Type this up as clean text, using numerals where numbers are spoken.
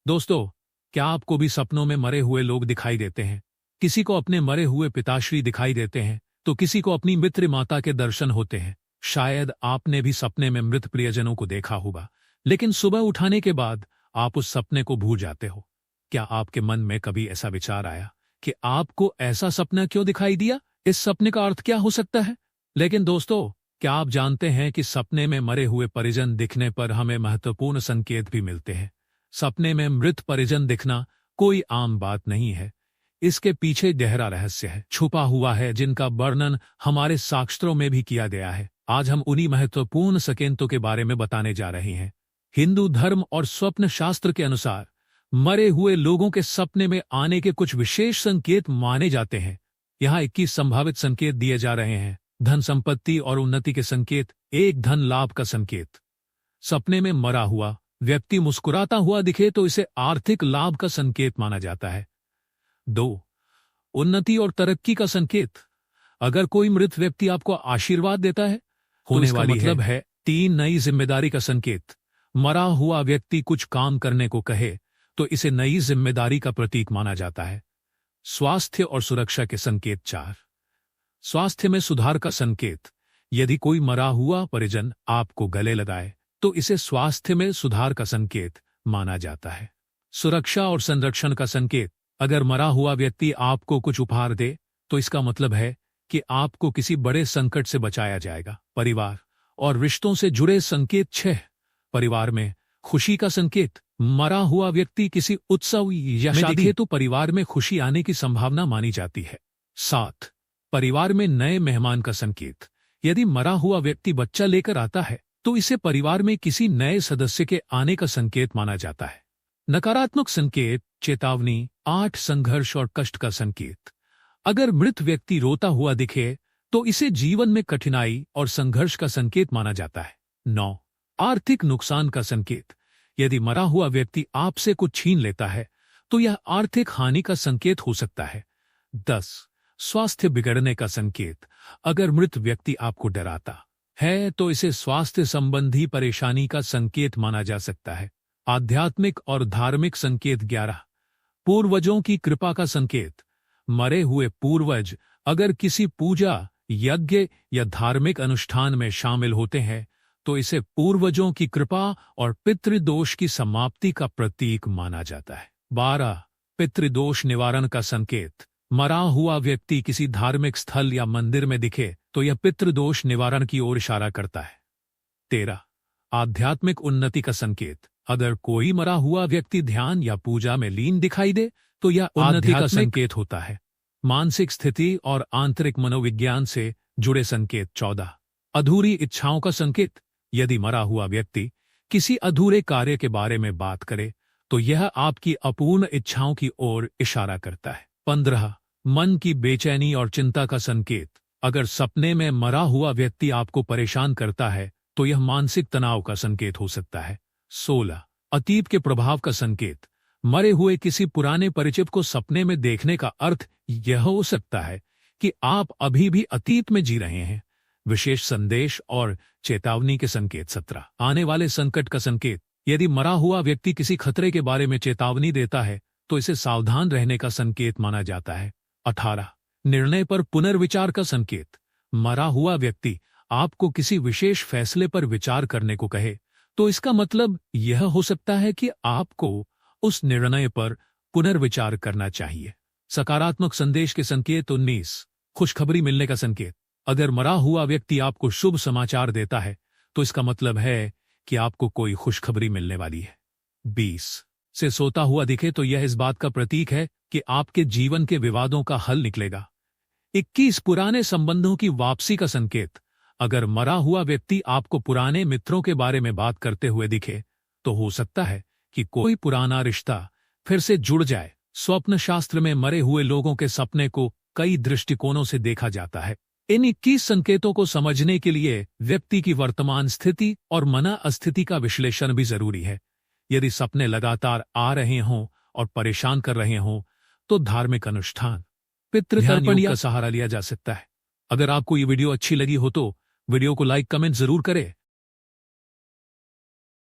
दोस्तों, क्या आपको भी सपनों में मरे हुए लोग दिखाई देते हैं? किसी को अपने मरे हुए पिताश्री दिखाई देते हैं, तो किसी को अपनी मित्र माता के दर्शन होते हैं। शायद आपने भी सपने में मृत प्रियजनों को देखा होगा, लेकिन सुबह उठाने के बाद आप उस सपने को भूल जाते हो। क्या आपके मन में कभी ऐसा विचार आया कि आपको ऐसा सपना क्यों दिखाई दिया? इस सपने का अर्थ क्या हो सकता है? लेकिन दोस्तों, क्या आप जानते हैं कि सपने में मरे हुए परिजन दिखने पर हमें महत्वपूर्ण संकेत भी मिलते हैं? सपने में मृत परिजन दिखना कोई आम बात नहीं है। इसके पीछे गहरा रहस्य है, छुपा हुआ है, जिनका वर्णन हमारे शास्त्रों में भी किया गया है। आज हम उन्हीं महत्वपूर्ण संकेतों के बारे में बताने जा रहे हैं। हिंदू धर्म और स्वप्न शास्त्र के अनुसार मरे हुए लोगों के सपने में आने के कुछ विशेष संकेत माने जाते हैं। यहाँ 21 संभावित संकेत दिए जा रहे हैं। धन संपत्ति और उन्नति के संकेत। एक, धन लाभ का संकेत। सपने में मरा हुआ व्यक्ति मुस्कुराता हुआ दिखे तो इसे आर्थिक लाभ का संकेत माना जाता है। 2, उन्नति और तरक्की का संकेत। अगर कोई मृत व्यक्ति आपको आशीर्वाद देता है होने वाली मतलब है। 3, नई जिम्मेदारी का संकेत। मरा हुआ व्यक्ति कुछ काम करने को कहे तो इसे नई जिम्मेदारी का प्रतीक माना जाता है। स्वास्थ्य और सुरक्षा के संकेत। 4, स्वास्थ्य में सुधार का संकेत। यदि कोई मरा हुआ परिजन आपको गले लगाए तो इसे स्वास्थ्य में सुधार का संकेत माना जाता है। सुरक्षा और संरक्षण का संकेत। अगर मरा हुआ व्यक्ति आपको कुछ उपहार दे तो इसका मतलब है कि आपको किसी बड़े संकट से बचाया जाएगा। परिवार और रिश्तों से जुड़े संकेत। 6, परिवार में खुशी का संकेत। मरा हुआ व्यक्ति किसी उत्सव या शादी तो परिवार में खुशी आने की संभावना मानी जाती है। 7, परिवार में नए मेहमान का संकेत। यदि मरा हुआ व्यक्ति बच्चा लेकर आता है तो इसे परिवार में किसी नए सदस्य के आने का संकेत माना जाता है। नकारात्मक संकेत, चेतावनी। 8, संघर्ष और कष्ट का संकेत। अगर मृत व्यक्ति रोता हुआ दिखे तो इसे जीवन में कठिनाई और संघर्ष का संकेत माना जाता है। 9, आर्थिक नुकसान का संकेत। यदि मरा हुआ व्यक्ति आपसे कुछ छीन लेता है तो यह आर्थिक हानि का संकेत हो सकता है। 10, स्वास्थ्य बिगड़ने का संकेत। अगर मृत व्यक्ति आपको डराता है तो इसे स्वास्थ्य संबंधी परेशानी का संकेत माना जा सकता है। आध्यात्मिक और धार्मिक संकेत। 11, पूर्वजों की कृपा का संकेत। मरे हुए पूर्वज अगर किसी पूजा, यज्ञ या धार्मिक अनुष्ठान में शामिल होते हैं तो इसे पूर्वजों की कृपा और पितृदोष की समाप्ति का प्रतीक माना जाता है। 12, पितृदोष निवारण का संकेत। मरा हुआ व्यक्ति किसी धार्मिक स्थल या मंदिर में दिखे तो यह पितृदोष निवारण की ओर इशारा करता है। 13, आध्यात्मिक उन्नति का संकेत। अगर कोई मरा हुआ व्यक्ति ध्यान या पूजा में लीन दिखाई दे तो यह उन्नति का संकेत होता है। मानसिक स्थिति और आंतरिक मनोविज्ञान से जुड़े संकेत। 14, अधूरी इच्छाओं का संकेत। यदि मरा हुआ व्यक्ति किसी अधूरे कार्य के बारे में बात करे तो यह आपकी अपूर्ण इच्छाओं की ओर इशारा करता है। 15, मन की बेचैनी और चिंता का संकेत। अगर सपने में मरा हुआ व्यक्ति आपको परेशान करता है तो यह मानसिक तनाव का संकेत हो सकता है। 16, अतीत के प्रभाव का संकेत। मरे हुए किसी पुराने परिचित को सपने में देखने का अर्थ यह हो सकता है कि आप अभी भी अतीत में जी रहे हैं। विशेष संदेश और चेतावनी के संकेत। 17, आने वाले संकट का संकेत। यदि मरा हुआ व्यक्ति किसी खतरे के बारे में चेतावनी देता है तो इसे सावधान रहने का संकेत माना जाता है। 18, निर्णय पर पुनर्विचार का संकेत। मरा हुआ व्यक्ति आपको किसी विशेष फैसले पर विचार करने को कहे तो इसका मतलब यह हो सकता है कि आपको उस निर्णय पर पुनर्विचार करना चाहिए। सकारात्मक संदेश के संकेत। 19, खुशखबरी मिलने का संकेत। अगर मरा हुआ व्यक्ति आपको शुभ समाचार देता है तो इसका मतलब है कि आपको कोई खुशखबरी मिलने वाली है। 20, से सोता हुआ दिखे तो यह इस बात का प्रतीक है कि आपके जीवन के विवादों का हल निकलेगा। 21, पुराने संबंधों की वापसी का संकेत। अगर मरा हुआ व्यक्ति आपको पुराने मित्रों के बारे में बात करते हुए दिखे तो हो सकता है कि कोई पुराना रिश्ता फिर से जुड़ जाए। स्वप्न शास्त्र में मरे हुए लोगों के सपने को कई दृष्टिकोणों से देखा जाता है। इन 21 संकेतों को समझने के लिए व्यक्ति की वर्तमान स्थिति और मनस्थिति का विश्लेषण भी जरूरी है। यदि सपने लगातार आ रहे हों और परेशान कर रहे हों तो धार्मिक अनुष्ठान, पितृतर्पण का सहारा लिया जा सकता है। अगर आपको ये वीडियो अच्छी लगी हो तो वीडियो को लाइक, कमेंट जरूर करें